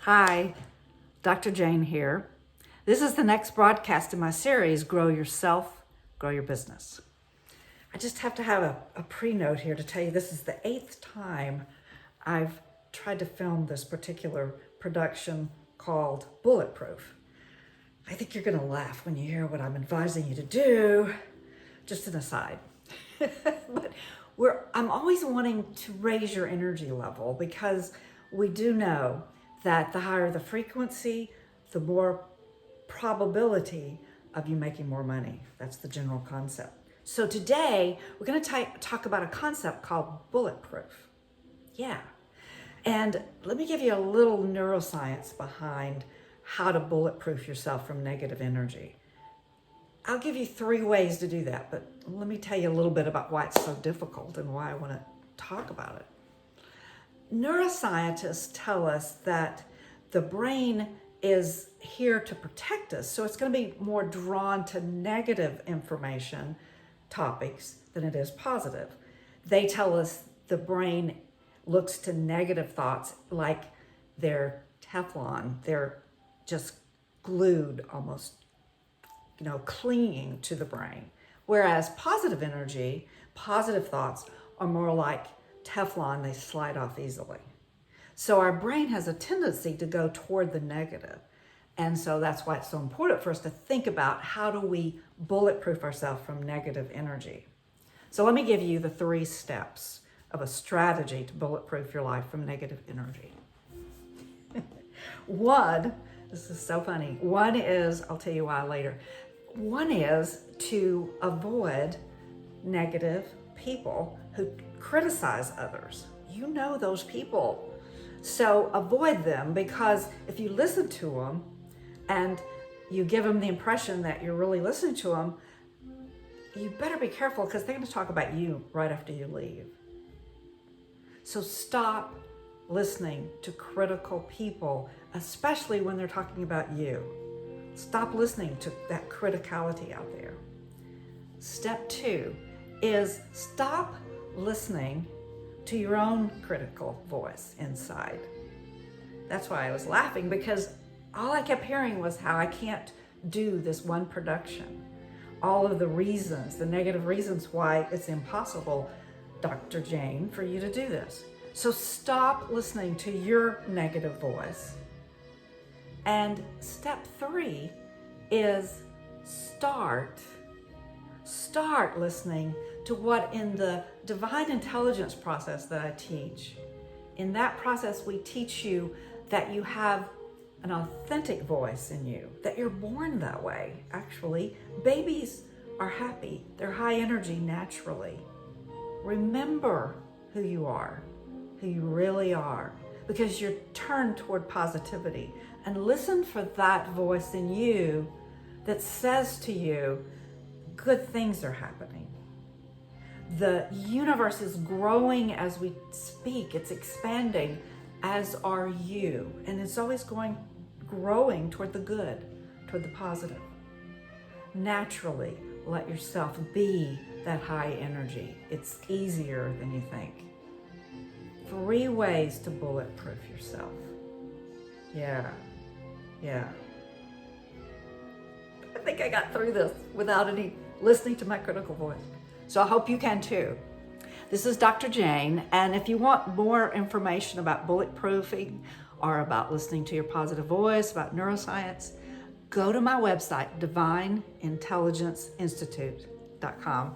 Hi, Dr. Jayne here. This is the next broadcast in my series, Grow Yourself, Grow Your Business. I just have to have a pre-note here to tell you this is the 8th time I've tried to film this particular production called Bulletproof. I think you're going to laugh when you hear what I'm advising you to do. Just an aside. But I'm always wanting to raise your energy level because we do know that the higher the frequency, the more probability of you making more money. That's the general concept. So today, we're going to talk about a concept called bulletproof. Yeah. And let me give you a little neuroscience behind how to bulletproof yourself from negative energy. I'll give you 3 ways to do that, but let me tell you a little bit about why it's so difficult and why I want to talk about it. Neuroscientists tell us that the brain is here to protect us, so it's going to be more drawn to negative information topics than it is positive. They tell us the brain looks to negative thoughts like they're Teflon, they're just glued almost, clinging to the brain. Whereas positive energy, positive thoughts are more like Teflon, they slide off easily. So our brain has a tendency to go toward the negative. And so that's why it's so important for us to think about how do we bulletproof ourselves from negative energy. So let me give you the 3 steps of a strategy to bulletproof your life from negative energy. One, this is so funny. One is, I'll tell you why later. One is to avoid negative people who criticize others. You know those people. So avoid them, because if you listen to them and you give them the impression that you're really listening to them, you better be careful because they're going to talk about you right after you leave. So stop listening to critical people, especially when they're talking about you. Stop listening to that criticality out there. Step 2 is stop listening to your own critical voice inside. That's why I was laughing, because all I kept hearing was how I can't do this one production. All of the reasons, the negative reasons why it's impossible, Dr. Jayne, for you to do this. So stop listening to your negative voice. And step 3 is start listening to what in the divine intelligence process that I teach. In that process, we teach you that you have an authentic voice in you, that you're born that way. Actually, babies are happy. They're high energy naturally. Remember who you are, who you really are, because you're turned toward positivity. And listen for that voice in you that says to you, good things are happening. The universe is growing as we speak. It's expanding, as are you. And it's always growing toward the good, toward the positive. Naturally, let yourself be that high energy. It's easier than you think. 3 ways to bulletproof yourself. Yeah. I think I got through this without any listening to my critical voice. So I hope you can too. This is Dr. Jayne, and if you want more information about bulletproofing or about listening to your positive voice, about neuroscience, go to my website, divineintelligenceinstitute.com.